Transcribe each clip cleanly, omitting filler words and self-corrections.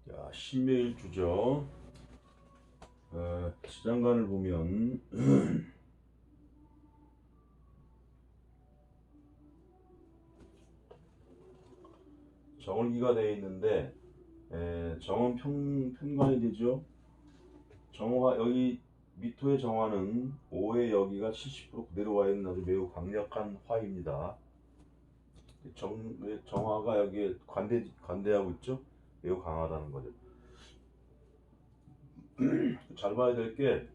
자, 신묘일주죠. 시장관을 보면 정월기가 되어 있는데 정원 편관이 되죠. 정화 여기 미토의 정화는 5의 여기가 70% 그대로 와 있는 아주 매우 강력한 화입니다. 정화가 여기에 관대하고 있죠. 매우 강하다는 거죠. 잘 봐야 될 게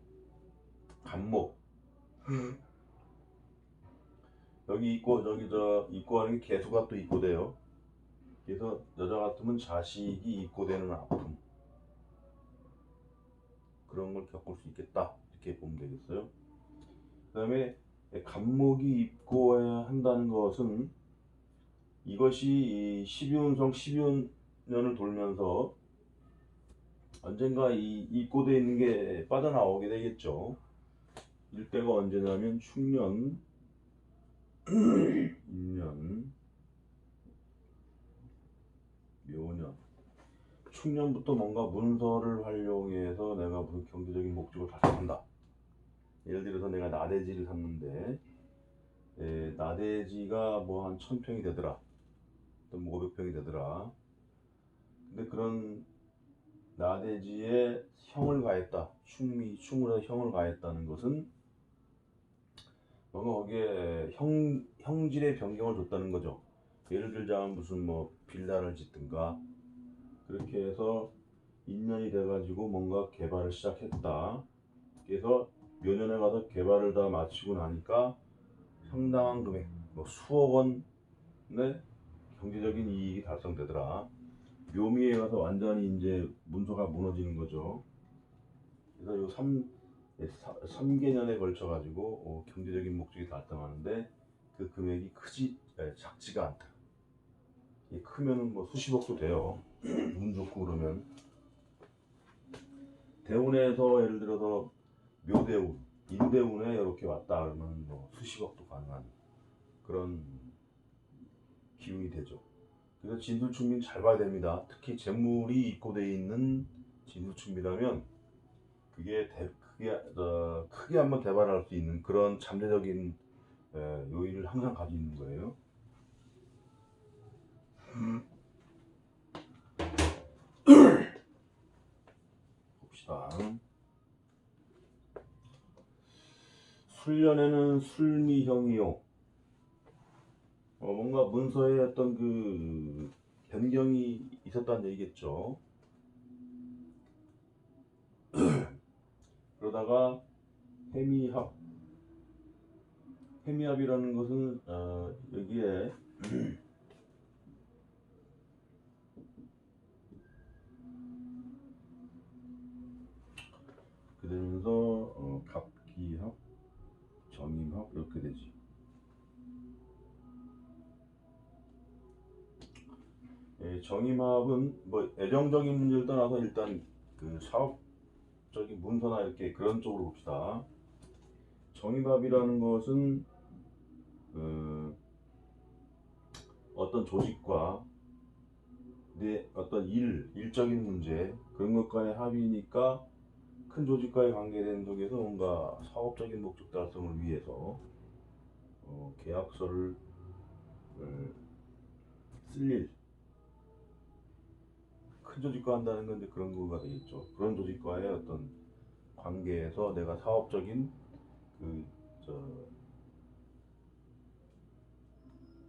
간목 여기 있고 저기 저 입고 하는 게 개수가 또 입고돼요. 그래서 여자 같으면 자식이 입고되는 아픔 그런 걸 겪을 수 있겠다 이렇게 보면 되겠어요. 그 다음에 간목이 입고해야 한다는 것은 이것이 이 12운성 12년을 돌면서 언젠가 이 입고되어 있는 게 빠져나오게 되겠죠. 이때가 언제냐면 축년, 인년, 묘년. 축년부터 뭔가 문서를 활용해서 내가 무슨 경제적인 목적을 달성한다. 예를 들어서 내가 나대지를 샀는데 나대지가 뭐 한 1000평이 되더라. 또 500평이 되더라. 근데 그런 나대지에 형을 가했다. 충을 해서 형을 가했다는 것은 뭔가 거기에 형질의 변경을 줬다는 거죠. 예를 들자면 무슨 뭐 빌라를 짓든가 그렇게 해서 인연이 돼가지고 뭔가 개발을 시작했다. 그래서 묘년에 가서 개발을 다 마치고 나니까 상당한 금액, 뭐 수억 원의 경제적인 이익이 달성되더라. 묘미에 가서 완전히 이제 문서가 무너지는 거죠. 그래서 요 3개년에 걸쳐 가지고 경제적인 목적이 달성하는데 그 금액이 작지가 않다. 크면은 뭐 수십억도 돼요. 운 좋고 그러면 대운에서 예를 들어서 묘대운, 인대운에 이렇게 왔다 그러면 뭐 수십억도 가능한 그런 기운이 되죠. 그래서 진술충민 잘 봐야 됩니다. 특히 재물이 입고되어 있는 진술충미라면 크게 한번 대발할 수 있는 그런 잠재적인 요인을 항상 가지고 있는 거예요. 봅시다. 술년에는 술미형이요. 뭔가 문서에 어떤 그 변경이 있었다는 얘기겠죠. 그러다가 해미합, 해미합이라는 것은 여기에 그러면서 갑기합, 정임합 이렇게 되지. 정임합은 뭐 애정적인 문제를 떠나서 일단 그 사업적인 문서나 이렇게 그런 쪽으로 봅시다. 정임합이라는 것은 어떤 조직과 내 어떤 일적인 문제 그런 것과의 합의니까 큰 조직과의 관계된 속에서 뭔가 사업적인 목적 달성을 위해서 계약서를 쓸 일, 큰 조직과 한다는 건데 그런 거가 되겠죠. 그런 조직과의 어떤 관계에서 내가 사업적인 그, 저,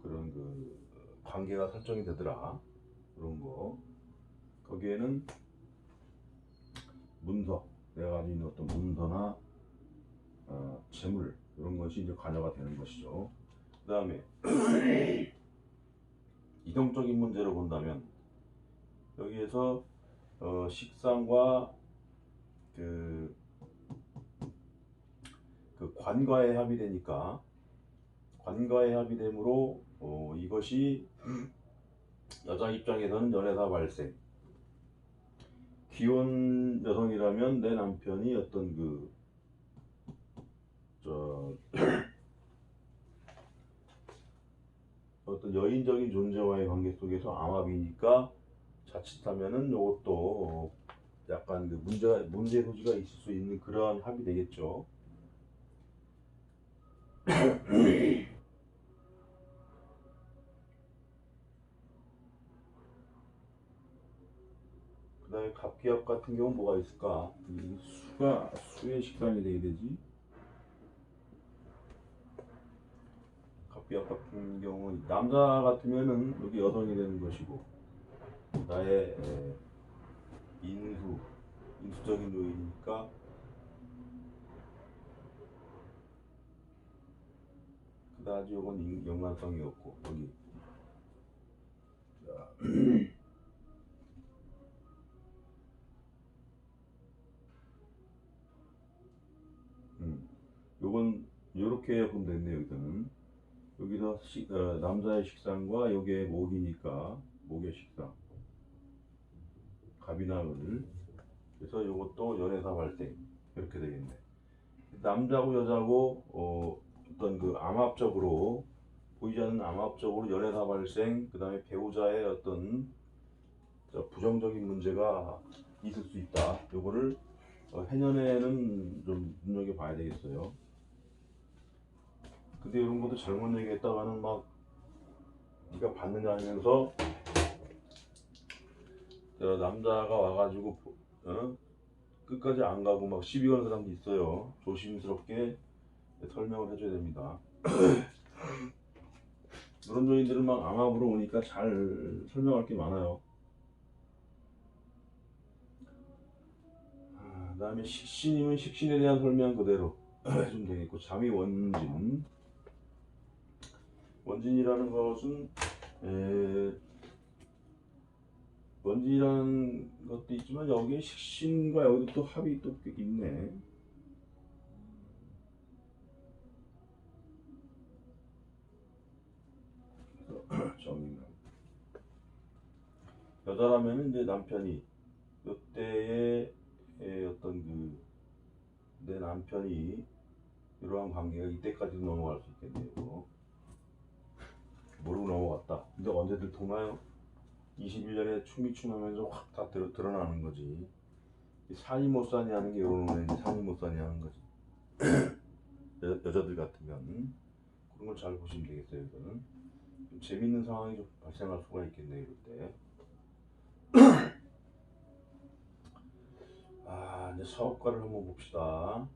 그런 그 관계가 설정이 되더라. 그런 거. 거기에는 문서, 내가 가지고 있는 어떤 문서나 재물 이런 것이 이제 관여가 되는 것이죠. 그 다음에 이동적인 문제로 본다면 여기에서 식상과 그, 그 관과의 합의되니까 관과의 합의되므로 이것이 여자 입장에서는 연애사 발생 기혼 여성이라면 내 남편이 어떤 어떤 여인적인 존재와의 관계 속에서 암합이니까 자칫하면은 요것도 약간 그 문제 소지가 있을 수 있는 그러한 합이 되겠죠. 그 다음에 갑기합 같은 경우는 뭐가 있을까? 이 수가 수의 식상이 되게 되지. 갑기합 같은 경우는 남자 같으면은 여기 여성이 되는 것이고, 나의 인수적인 요인이니까 그다지 요건 연관성이 없고 여기 요건 요렇게 보면 됐네요. 여기서는 여기서 남자의 식상과 요게 목이니까 목의 식상 갑이나 을, 그래서 요것도 연애사 발생 이렇게 되겠네. 남자고 여자고 어떤 그 암합적으로 보이지 않는 암합적으로 연애사 발생, 그 다음에 배우자의 어떤 부정적인 문제가 있을 수 있다. 요거를 해년에는 좀 눈여겨봐야 되겠어요. 근데 이런 것도 잘못 얘기했다가는 막 네가 받느냐 하면서 남자가 와가지고 끝까지 안 가고 막 시비 거는 사람도 있어요. 조심스럽게 설명을 해줘야 됩니다. 이런 요인들은 막 암압으로 오니까 잘 설명할 게 많아요. 그 다음에 식신이면 식신에 대한 설명 그대로 해주면 되겠고, 잠이 원진이라는 것은 원진이라는 것도 있지만 여기에 식신과 여기도 또 합이 또 있네. 정의는 여자라면 이제 남편이 이때의 어떤 그 내 남편이 이러한 관계가 이때까지도 넘어갈 수 있겠네요. 모르고 넘어갔다. 근데 언제들 도나요? 21년에 충미충하면서 확 다 드러나는 거지. 사니 못 사니 하는 게 이런 거네. 사니 못 사니 하는 거지. 여자들 같으면 그런 걸 잘 보시면 되겠어요. 이거는 좀 재밌는 상황이 좀 발생할 수가 있겠네요. 이럴 때. 이제 사업가를 한번 봅시다.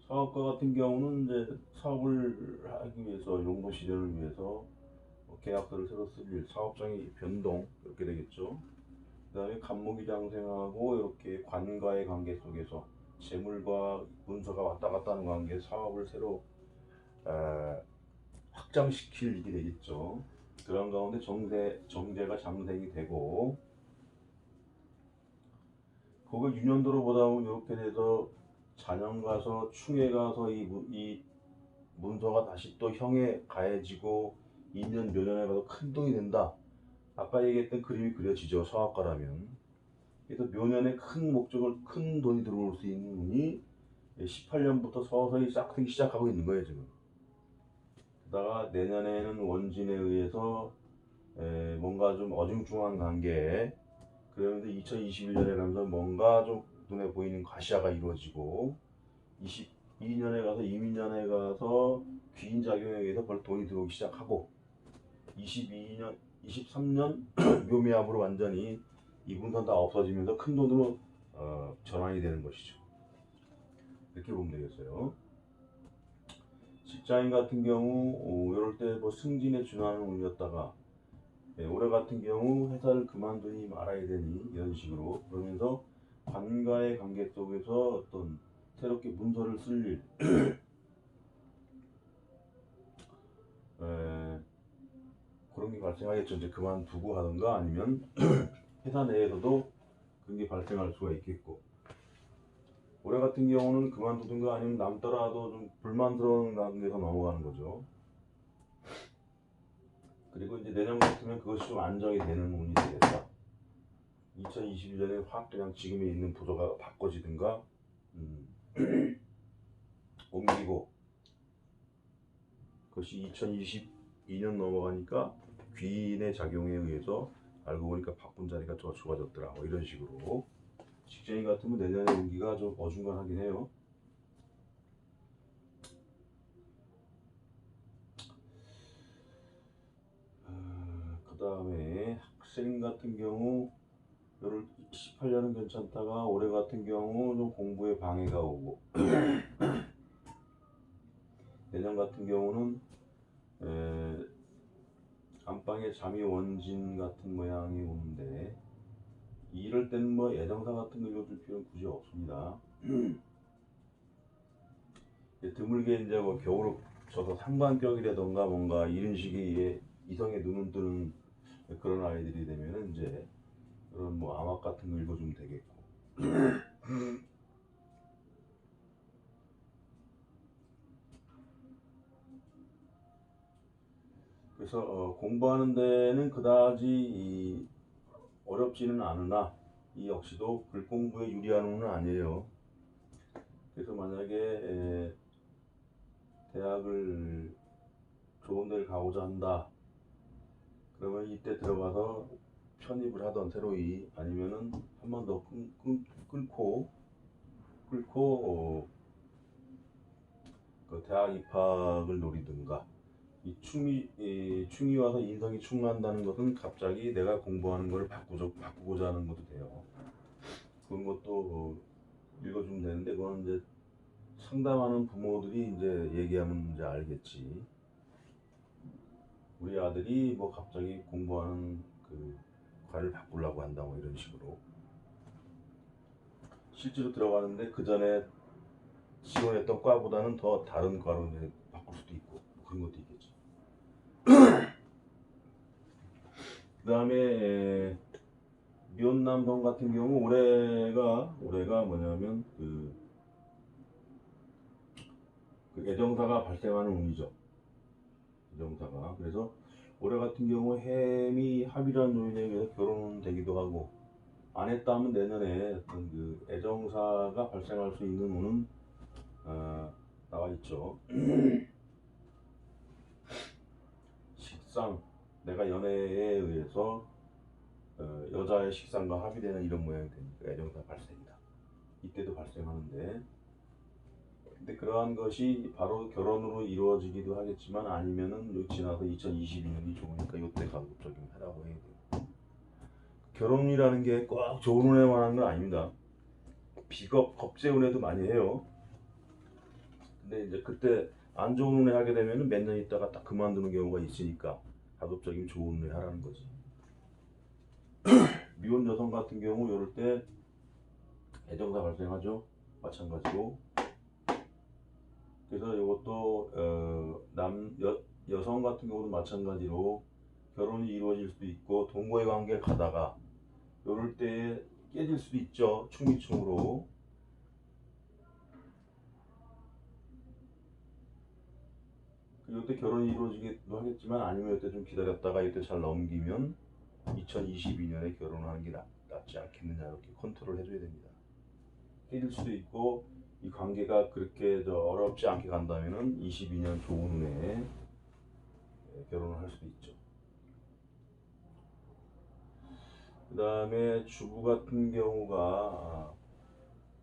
사업가 같은 경우는 이제 사업을 하기 위해서 용도 실현을 위해서 계약서를 새로 쓸 일, 사업장의 변동 이렇게 되겠죠. 그 다음에 간목이 장생하고 이렇게 관과의 관계 속에서 재물과 문서가 왔다 갔다 하는 관계, 사업을 새로 확장시킬 일이 되겠죠. 그런 가운데 정제가 장생이 되고, 그걸 유년도로 보다 보면 이렇게 돼서 잔영 가서 충에 가서 이 문서가 다시 또 형에 가해지고 2년 묘년에 가서 큰 돈이 된다. 아까 얘기했던 그림이 그려지죠. 사업가라면. 그래서 묘년에 큰 목적을 큰 돈이 들어올 수 있는 운이 18년부터 서서히 싹트기 시작하고 있는 거예요 지금. 그러다가 내년에는 원진에 의해서 뭔가 좀 어중중한 관계, 그러면서 2021년에 가면서 뭔가 좀 눈에 보이는 과시화가 이루어지고 22년에 가서 이민년에 가서 귀인 작용에 의해서 벌 돈이 들어오기 시작하고 22년, 23년 묘미합으로 완전히 이 분선 다 없어지면서 큰 돈으로 전환이 되는 것이죠. 이렇게 보면 되겠어요. 직장인 같은 경우 이럴 때 뭐 승진에 준하는 운이었다가 올해 같은 경우 회사를 그만두니 말아야 되니 이런 식으로 그러면서 관과의 관계 속에서 어떤 새롭게 문서를 쓸 일 그런 게 발생하겠죠. 이제 그만두고 하든가 아니면 회사 내에서도 그런 게 발생할 수가 있겠고, 올해 같은 경우는 그만두든가 아니면 남더라도 좀 불만스러운 관계에서 넘어가는 거죠. 그리고 이제 내년 같으면 그것이 좀 안정이 되는 운이 되겠다. 2021년에 확 그냥 지금에 있는 부서가 바꿔지든가 옮기고, 그것이 2022년 넘어가니까 귀인의 작용에 의해서 알고 보니까 바꾼 자리가 더 좋아졌더라. 뭐 이런 식으로. 직장인 같으면 내년에 운기가 좀 어중간하긴 해요. 그 다음에 학생 같은 경우 18년은 괜찮다가 올해 같은 경우 좀 공부에 방해가 오고 내년 같은 경우는 안방에 잠이 원진 같은 모양이 오는데 이럴 때는 뭐 애정사 같은 거 읽어줄 필요는 굳이 없습니다. 드물게 이제 뭐 겨울을 져서 상관격이라던가 뭔가 이런 식의 이성의 눈을 뜨는 그런 아이들이 되면은 이제 그런 뭐 암학 같은 거 읽어주면 되겠고. 그래서 공부하는 데는 그다지 어렵지는 않으나 이 역시도 글 공부에 유리한 운은 아니에요. 그래서 만약에 대학을 좋은 데를 가고자 한다 그러면 이때 들어가서 편입을 하던 새로이 아니면은 한 번 더 끌고 그 대학 입학을 노리든가 충이 와서 인성이 충만한다는 것은 갑자기 내가 공부하는 걸 바꾸고자 하는 것도 돼요. 그런 것도 읽어주면 되는데 그건 이제 상담하는 부모들이 이제 얘기하면 이제 알겠지. 우리 아들이 뭐 갑자기 공부하는 그 과를 바꾸려고 한다 뭐 이런 식으로 실제로 들어가는데 그 전에 지원했던 과보다는 더 다른 과로 이제 바꿀 수도 있고 뭐 그런 것도 있겠죠. 그 다음에 미혼남성 같은 경우 올해가 뭐냐면 그 애정사가 발생하는 운이죠. 애정사가. 그래서 올해 같은 경우 해미 합이라는 요인에 의해서 결혼되기도 하고 안 했다 하면 내년에 어떤 그 애정사가 발생할 수 있는 운은 나와 있죠. 식상 내가 연애에 의해서 여자의 식상과 합의되는 이런 모양이 되니까 애정사 발생이다. 이때도 발생하는데 근데 그러한 것이 바로 결혼으로 이루어지기도 하겠지만 아니면은 지나서 2022년이 좋으니까 이때 가급적이면 하라고 해야 돼요. 결혼이라는 게 꼭 좋은 운에만 하는 건 아닙니다. 비겁, 겁재 운에도 많이 해요. 근데 이제 그때 안 좋은 운에 하게 되면 몇 년 있다가 딱 그만두는 경우가 있으니까 가급적이면 좋은 운에 하라는 거지. 미혼 여성 같은 경우 이럴 때 애정사 발생하죠. 마찬가지로. 그래서 이것도 여성 같은 경우도 마찬가지로 결혼이 이루어질 수도 있고 동거의 관계를 가다가 이럴 때 깨질 수도 있죠. 충미충으로. 이때 결혼이 이루어지기도 하겠지만 아니면 이때 좀 기다렸다가 이때 잘 넘기면 2022년에 결혼하는 게 낫지 않겠느냐 이렇게 컨트롤 해줘야 됩니다. 깨질 수도 있고 이 관계가 그렇게 어렵지 않게 간다면은 22년 좋은 운에 결혼을 할 수도 있죠. 그 다음에 주부 같은 경우가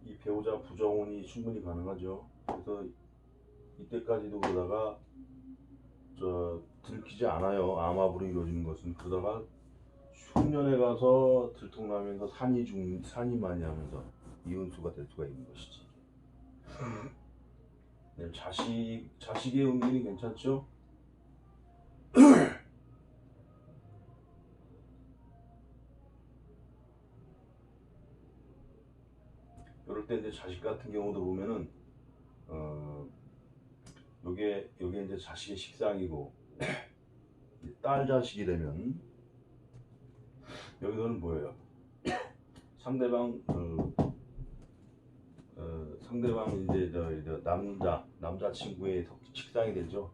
이 배우자 부정운이 충분히 가능하죠. 그래서 이때까지도 그러다가 들키지 않아요. 암합으로 이루어지는 것은. 그러다가 흉년에 가서 들통나면서 산이 많이 하면서 이혼수가 될 수가 있는 것이지. 네, 자식의 운기는 괜찮죠? 이럴 때 이제 자식 같은 경우도 보면은 요게 이제 자식의 식상이고 딸 자식이 되면 여기서는 뭐예요? 상대방 이제 남자 친구의 식상이 되죠.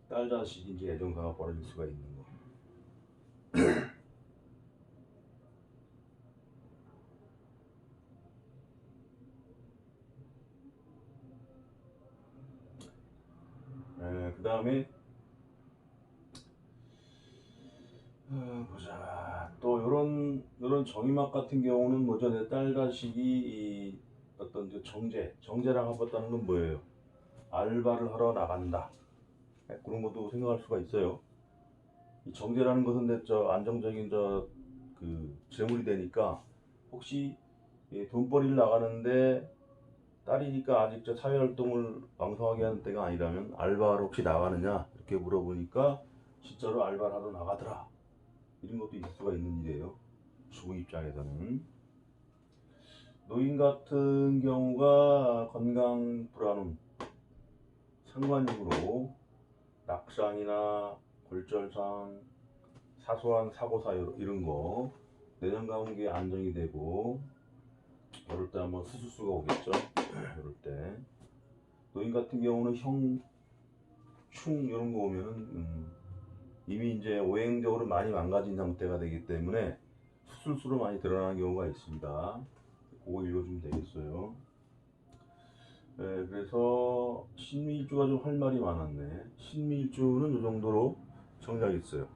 딸 자식이 이제 애정사가 벌어질 수가 있는 거. 그 다음에 보자. 또 이런 정의막 같은 경우는 뭐죠? 내 딸 자식이 어떤 정제랑 합쳤다는 건 뭐예요? 알바를 하러 나간다. 그런 것도 생각할 수가 있어요. 이 정제라는 것은 안정적인 재물이 되니까 혹시 돈벌이를 나가는데 딸이니까 아직 사회활동을 왕성하게 하는 때가 아니라면 알바를 혹시 나가느냐 이렇게 물어보니까 진짜로 알바를 하러 나가더라. 이런 것도 있을 수가 있는 일이에요. 주부 입장에서는. 노인 같은 경우가 건강 불안움, 상관임으로 낙상이나 골절상, 사소한 사고사 이런 거 내년 가운데 안정이 되고 이럴 때 한번 수술수가 오겠죠. 이럴 때 노인 같은 경우는 형, 충 이런 거 오면은 이미 이제 오행적으로 많이 망가진 상태가 되기 때문에 수술수로 많이 드러나는 경우가 있습니다. 그거 읽어주면 되겠어요. 네, 그래서 신미일주가 좀 할 말이 많았네. 신미일주는 이 정도로 정리하겠어요.